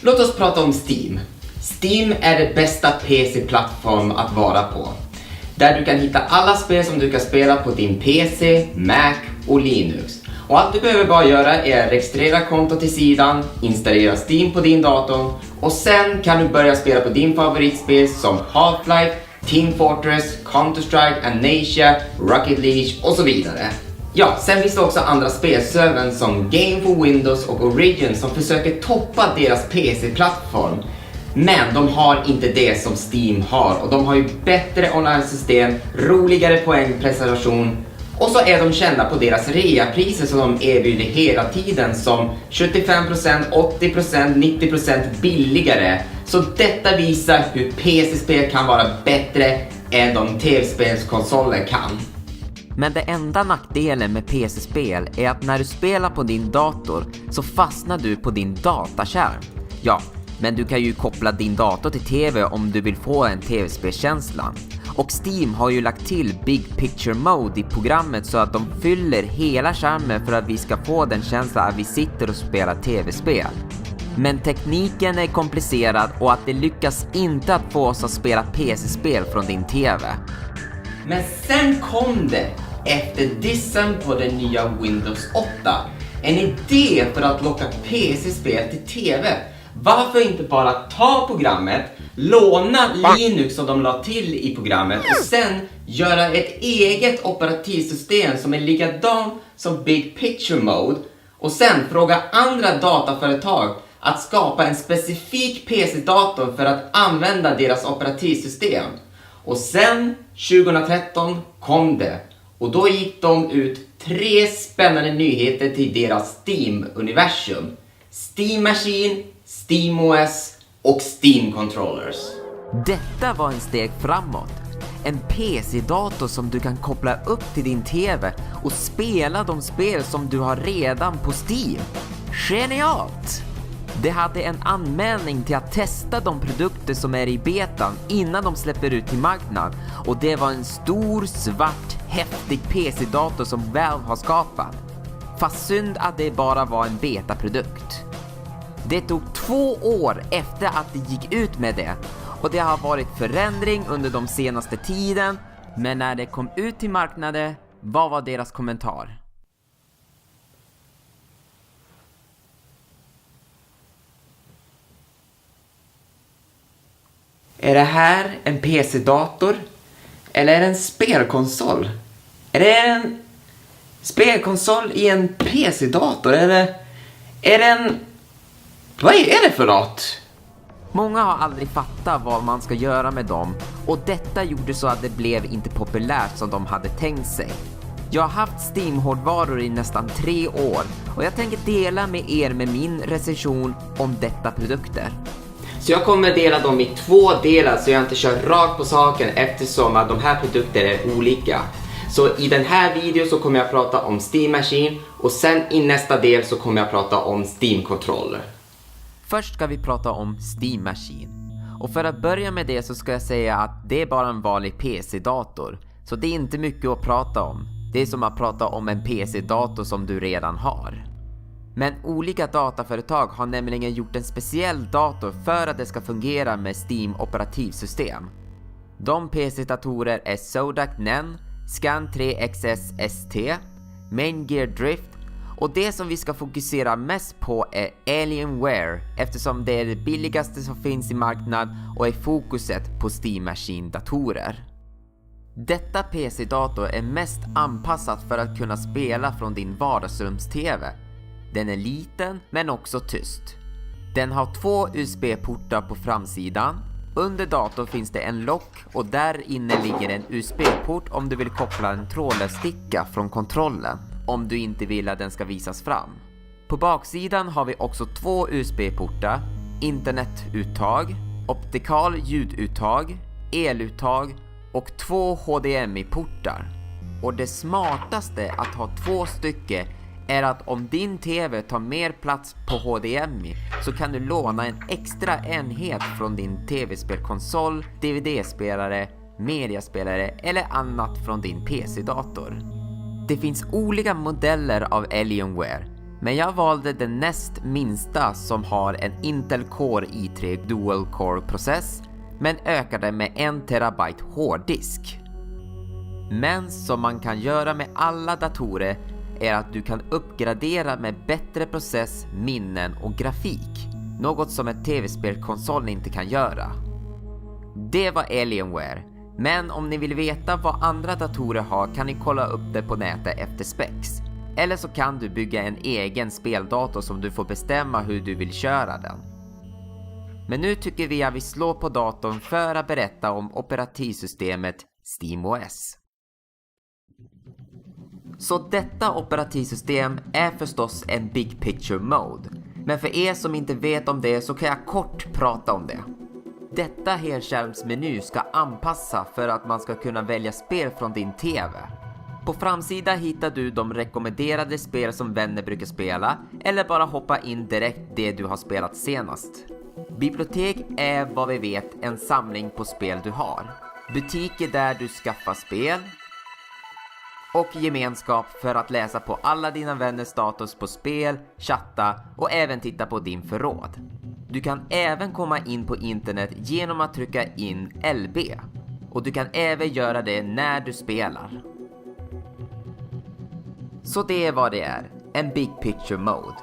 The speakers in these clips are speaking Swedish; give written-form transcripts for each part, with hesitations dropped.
Låt oss prata om Steam. Steam är det bästa PC-plattform att vara på. Där du kan hitta alla spel som du kan spela på din PC, Mac och Linux. Och allt du behöver bara göra är att registrera konto till sidan, installera Steam på din dator och sen kan du börja spela på din favoritspel som Half-Life, Team Fortress, Counter-Strike, Amnesia, Rocket League och så vidare. Ja, sen finns det också andra spelservern som Game for Windows och Origin som försöker toppa deras PC-plattform. Men de har inte det som Steam har och de har ju bättre online-system, roligare poängpresentation och så är de kända på deras reapriser som de erbjuder hela tiden som 75%, 80%, 90% billigare. Så detta visar hur PC-spel kan vara bättre än de tv-spelskonsoler kan. Men det enda nackdelen med PC-spel är att när du spelar på din dator så fastnar du på din dataskärm. Ja, men du kan ju koppla din dator till tv om du vill få en tv-spelkänsla. Och Steam har ju lagt till Big Picture Mode i programmet så att de fyller hela skärmen för att vi ska få den känslan att vi sitter och spelar tv-spel. Men tekniken är komplicerad och att det lyckas inte att få oss att spela PC-spel från din tv. Men sen kom det, efter dissen på den nya Windows 8, en idé för att locka PC-spel till tv. Varför inte bara ta programmet, låna Linux som de la till i programmet och sen göra ett eget operativsystem som är likadan som Big Picture Mode och sen fråga andra dataföretag att skapa en specifik PC-dator för att använda deras operativsystem. Och sen 2013 kom det och då gick de ut 3 spännande nyheter till deras Steam-universum. Steam Machine, SteamOS och Steam Controllers. Detta var en steg framåt. En PC-dator som du kan koppla upp till din tv och spela de spel som du har redan på Steam. Genialt! Det hade en anmälning till att testa de produkter som är i betan innan de släpper ut till marknad. Och det var en stor, svart, häftig PC-dator som Valve har skapat. Fast synd att det bara var en betaprodukt. Det tog 2 år efter att det gick ut med det. Och det har varit förändring under de senaste tiden. Men när det kom ut till marknaden, vad var deras kommentar? Är det här en PC-dator? Eller är det en spelkonsol? Är det en spelkonsol i en PC-dator? Eller är det en... Vad är det för något? Många har aldrig fattat vad man ska göra med dem och detta gjorde så att det blev inte populärt som de hade tänkt sig. Jag har haft Steam-hårdvaror i nästan 3 år och jag tänker dela med er med min recension om detta produkter. Så jag kommer dela dem i 2 delar så jag inte kör rakt på saken eftersom att de här produkterna är olika. Så i den här videon så kommer jag prata om Steam Machine och sen i nästa del så kommer jag prata om Steam Controller. Först ska vi prata om Steam Machine. Och för att börja med det så ska jag säga att det är bara en vanlig PC-dator. Så det är inte mycket att prata om. Det är som att prata om en PC-dator som du redan har. Men olika dataföretag har nämligen gjort en speciell dator för att det ska fungera med Steam operativsystem. De PC-datorer är Zodac Nen, Scan 3XS ST, Main Gear Drift och det som vi ska fokusera mest på är Alienware eftersom det är det billigaste som finns i marknad och är fokuset på Steam Machine-datorer. Detta PC-dator är mest anpassat för att kunna spela från din vardagsrums-TV. Den är liten men också tyst. Den har 2 USB-portar på framsidan. Under datorn finns det en lock och där inne ligger en USB-port om du vill koppla en trådlös sticka från kontrollen om du inte vill att den ska visas fram. På baksidan har vi också 2 USB-portar, internetuttag, optikal ljuduttag, eluttag och 2 HDMI-portar. Och det smartaste att ha 2 stycken är att om din TV tar mer plats på HDMI så kan du låna en extra enhet från din tv-spelkonsol, DVD-spelare, mediaspelare eller annat från din PC-dator. Det finns olika modeller av Alienware. Men jag valde den näst minsta som har en Intel Core i3 Dual Core process men ökade med 1 terabyte hårddisk. Men som man kan göra med alla datorer är att du kan uppgradera med bättre process, minnen och grafik. Något som en tv-spelkonsol inte kan göra. Det var Alienware. Men om ni vill veta vad andra datorer har kan ni kolla upp det på nätet efter specs. Eller så kan du bygga en egen speldator som du får bestämma hur du vill köra den. Men nu tycker vi att vi slår på datorn för att berätta om operativsystemet SteamOS. Så detta operativsystem är förstås en Big Picture Mode. Men för er som inte vet om det så kan jag kort prata om det. Detta helskärmsmeny ska anpassa för att man ska kunna välja spel från din TV. På framsidan hittar du de rekommenderade spel som vänner brukar spela eller bara hoppa in direkt det du har spelat senast. Bibliotek är vad vi vet en samling på spel du har. Butiker där du skaffar spel. Och gemenskap för att läsa på alla dina vänners status på spel, chatta och även titta på din förråd. Du kan även komma in på internet genom att trycka in LB. Och du kan även göra det när du spelar. Så det är vad det är, en Big Picture Mode.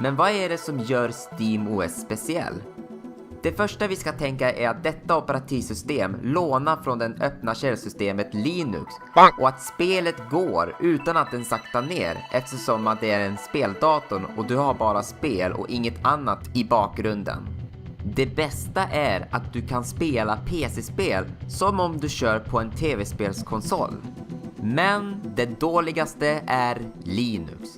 Men vad är det som gör SteamOS speciell? Det första vi ska tänka är att detta operativsystem lånar från det öppna källsystemet Linux och att spelet går utan att den saktar ner eftersom att det är en speldator och du har bara spel och inget annat i bakgrunden. Det bästa är att du kan spela PC-spel som om du kör på en tv-spelskonsol. Men det dåligaste är Linux.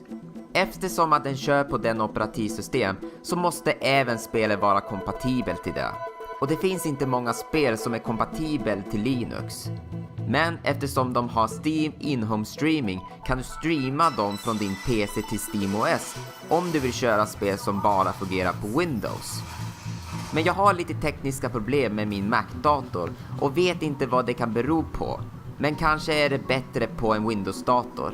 Eftersom att den kör på den operativsystem så måste även spelet vara kompatibelt till det. Och det finns inte många spel som är kompatibel till Linux. Men eftersom de har Steam In-Home Streaming kan du streama dem från din PC till SteamOS om du vill köra spel som bara fungerar på Windows. Men jag har lite tekniska problem med min Mac-dator och vet inte vad det kan bero på. Men kanske är det bättre på en Windows-dator.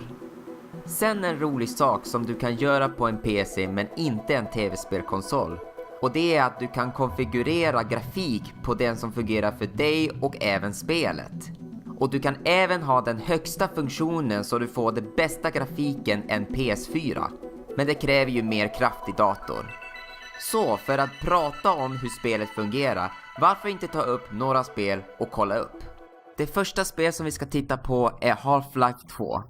Sen en rolig sak som du kan göra på en PC men inte en tv-spelkonsol. Och det är att du kan konfigurera grafik på den som fungerar för dig och även spelet. Och du kan även ha den högsta funktionen så du får den bästa grafiken än PS4. Men det kräver ju mer kraft i dator. Så för att prata om hur spelet fungerar, varför inte ta upp några spel och kolla upp? Det första spel som vi ska titta på är Half-Life 2.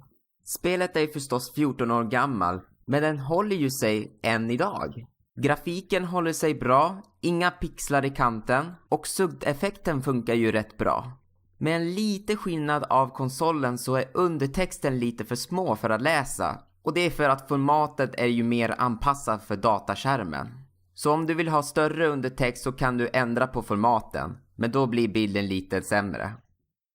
Spelet är ju förstås 14 år gammal, men den håller ju sig än idag. Grafiken håller sig bra, inga pixlar i kanten och sudd-effekten funkar ju rätt bra. Med en lite skillnad av konsolen så är undertexten lite för små för att läsa. Och det är för att formatet är ju mer anpassat för dataskärmen. Så om du vill ha större undertext så kan du ändra på formaten, men då blir bilden lite sämre.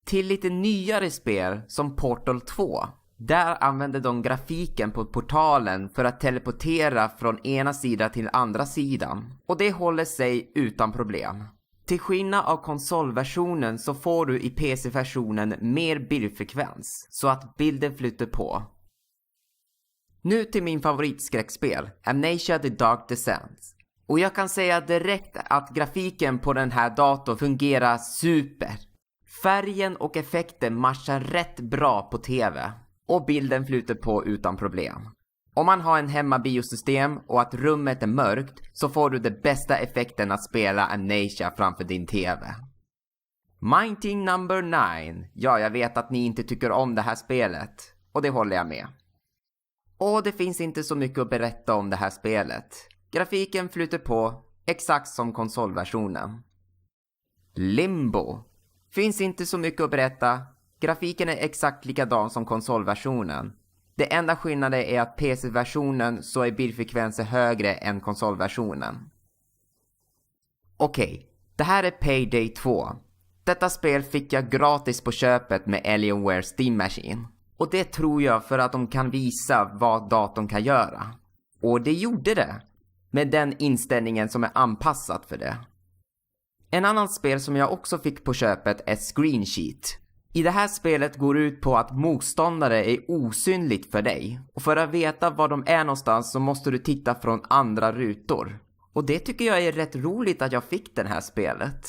Till lite nyare spel som Portal 2. Där använder de grafiken på portalen för att teleportera från ena sidan till andra sidan. Och det håller sig utan problem. Till skillnad av konsolversionen så får du i PC-versionen mer bildfrekvens så att bilden flyter på. Nu till min favoritskräckspel, Amnesia The Dark Descent. Och jag kan säga direkt att grafiken på den här datorn fungerar super. Färgen och effekten matchar rätt bra på TV. Och bilden flyter på utan problem. Om man har en hemmabiosystem och att rummet är mörkt så får du den bästa effekten att spela Amnesia framför din TV. Mighty Number 9. Ja, jag vet att ni inte tycker om det här spelet. Och det håller jag med. Och det finns inte så mycket att berätta om det här spelet. Grafiken flyter på exakt som konsolversionen. Limbo. Finns inte så mycket att berätta. Grafiken är exakt likadan som konsolversionen. Det enda skillnaden är att PC-versionen så är bildfrekvensen högre än konsolversionen. Okej, det här är Payday 2. Detta spel fick jag gratis på köpet med Alienware Steam Machine. Och det tror jag för att de kan visa vad datorn kan göra. Och det gjorde det. Med den inställningen som är anpassad för det. En annan spel som jag också fick på köpet är Screen Sheet. I det här spelet går ut på att motståndare är osynligt för dig. Och för att veta var de är någonstans så måste du titta från andra rutor. Och det tycker jag är rätt roligt att jag fick det här spelet.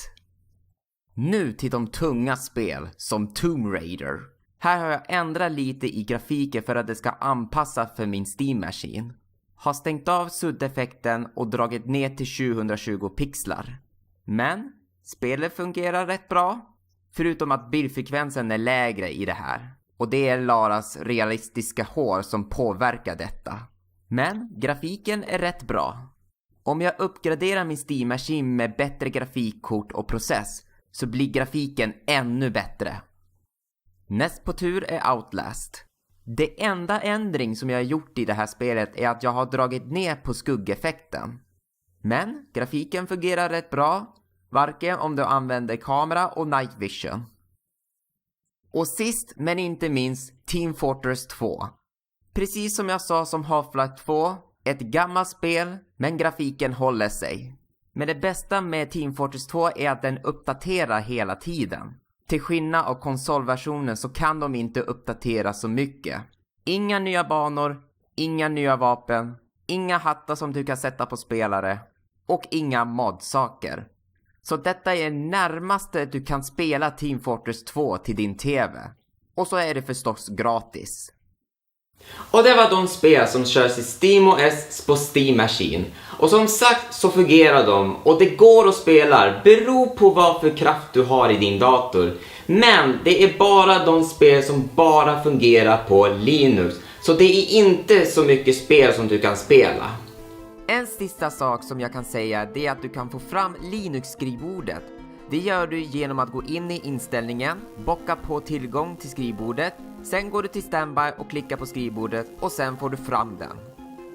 Nu till de tunga spel som Tomb Raider. Här har jag ändrat lite i grafiken för att det ska anpassa för min Steam-maskin. Har stängt av suddeffekten och dragit ner till 720 pixlar. Men spelet fungerar rätt bra. Förutom att bildfrekvensen är lägre i det här. Och det är Laras realistiska hår som påverkar detta. Men grafiken är rätt bra. Om jag uppgraderar min Steam-maskin med bättre grafikkort och process så blir grafiken ännu bättre. Näst på tur är Outlast. Det enda ändring som jag har gjort i det här spelet är att jag har dragit ner på skuggeffekten. Men grafiken fungerar rätt bra, varken om du använder kamera och night vision. Och sist men inte minst Team Fortress 2. Precis som jag sa som Half-Life 2, ett gammalt spel men grafiken håller sig. Men det bästa med Team Fortress 2 är att den uppdaterar hela tiden. Till skillnad av konsolversionen så kan de inte uppdatera så mycket. Inga nya banor, inga nya vapen, inga hattar som du kan sätta på spelare och inga modsaker. Så detta är närmaste du kan spela Team Fortress 2 till din TV. Och så är det förstås gratis. Och det var de spel som körs i SteamOS på Steam Machine. Och som sagt så fungerar de och det går att spela, beror på vad för kraft du har i din dator. Men det är bara de spel som bara fungerar på Linux. Så det är inte så mycket spel som du kan spela. En sista sak som jag kan säga är att du kan få fram Linux-skrivbordet. Det gör du genom att gå in i inställningen, bocka på tillgång till skrivbordet, sen går du till standby och klickar på skrivbordet och sen får du fram den.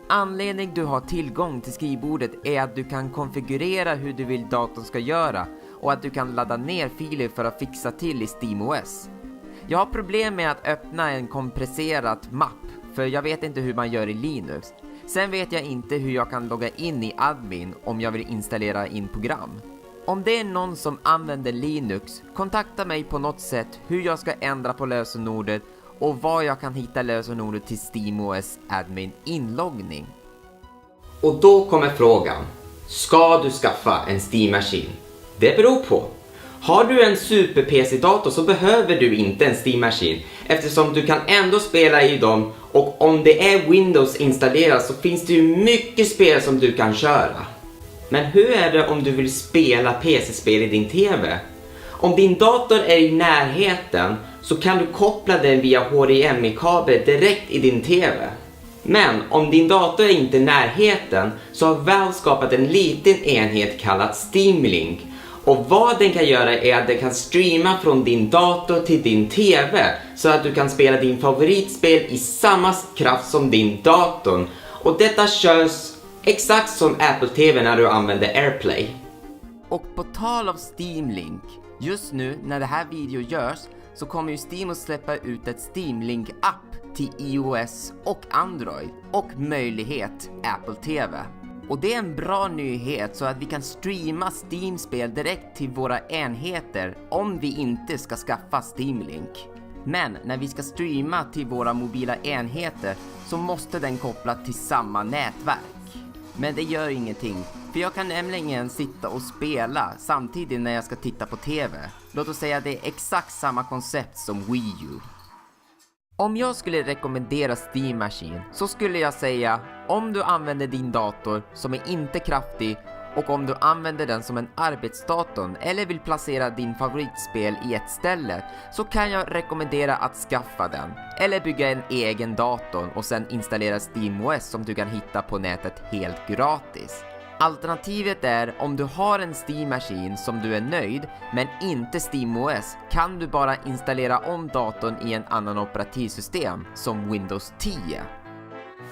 Anledningen du har tillgång till skrivbordet är att du kan konfigurera hur du vill datorn ska göra och att du kan ladda ner filer för att fixa till i SteamOS. Jag har problem med att öppna en kompresserad mapp för jag vet inte hur man gör i Linux. Sen vet jag inte hur jag kan logga in i admin om jag vill installera in program. Om det är någon som använder Linux, kontakta mig på något sätt hur jag ska ändra på lösenordet och var jag kan hitta lösenordet till SteamOS admin inloggning. Och då kommer frågan, ska du skaffa en Steam-maskin? Det beror på. Har du en super-PC-dator så behöver du inte en Steam-maskin eftersom du kan ändå spela i dem och om det är Windows installerat så finns det ju mycket spel som du kan köra. Men hur är det om du vill spela PC-spel i din TV? Om din dator är i närheten så kan du koppla den via HDMI-kabel direkt i din TV. Men om din dator är inte i närheten så har Valve skapat en liten enhet kallad Steam Link. Och vad den kan göra är att den kan streama från din dator till din TV så att du kan spela din favoritspel i samma kraft som din dator. Och detta körs exakt som Apple TV när du använder AirPlay. Och på tal av Steam Link, just nu när det här video görs så kommer ju Steam att släppa ut ett Steam Link-app till iOS och Android och möjlighet Apple TV. Och det är en bra nyhet så att vi kan streama Steam-spel direkt till våra enheter om vi inte ska skaffa Steam Link. Men när vi ska streama till våra mobila enheter så måste den koppla till samma nätverk. Men det gör ingenting, för jag kan nämligen sitta och spela samtidigt när jag ska titta på TV. Låt oss säga att det är exakt samma koncept som Wii U. Om jag skulle rekommendera Steam Machine så skulle jag säga om du använder din dator som är inte kraftig och om du använder den som en arbetsdator eller vill placera din favoritspel i ett ställe så kan jag rekommendera att skaffa den eller bygga en egen dator och sen installera SteamOS som du kan hitta på nätet helt gratis. Alternativet är om du har en Steam-maskin som du är nöjd men inte SteamOS kan du bara installera om datorn i en annan operativsystem som Windows 10.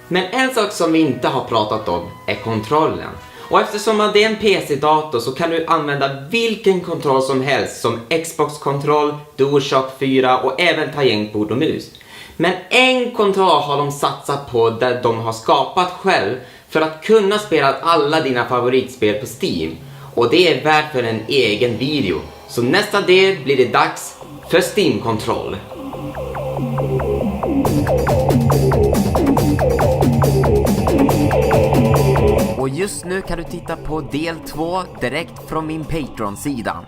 Men en sak som vi inte har pratat om är kontrollen. Och eftersom det är en PC-dator så kan du använda vilken kontroll som helst som Xbox-kontroll, DualShock 4 och även tangentbord och mus. Men en kontroll har de satsat på där de har skapat själv för att kunna spela alla dina favoritspel på Steam. Och det är värt för en egen video. Så nästa del blir det dags för Steam-kontroll. Och just nu kan du titta på del 2 direkt från min Patreon-sida.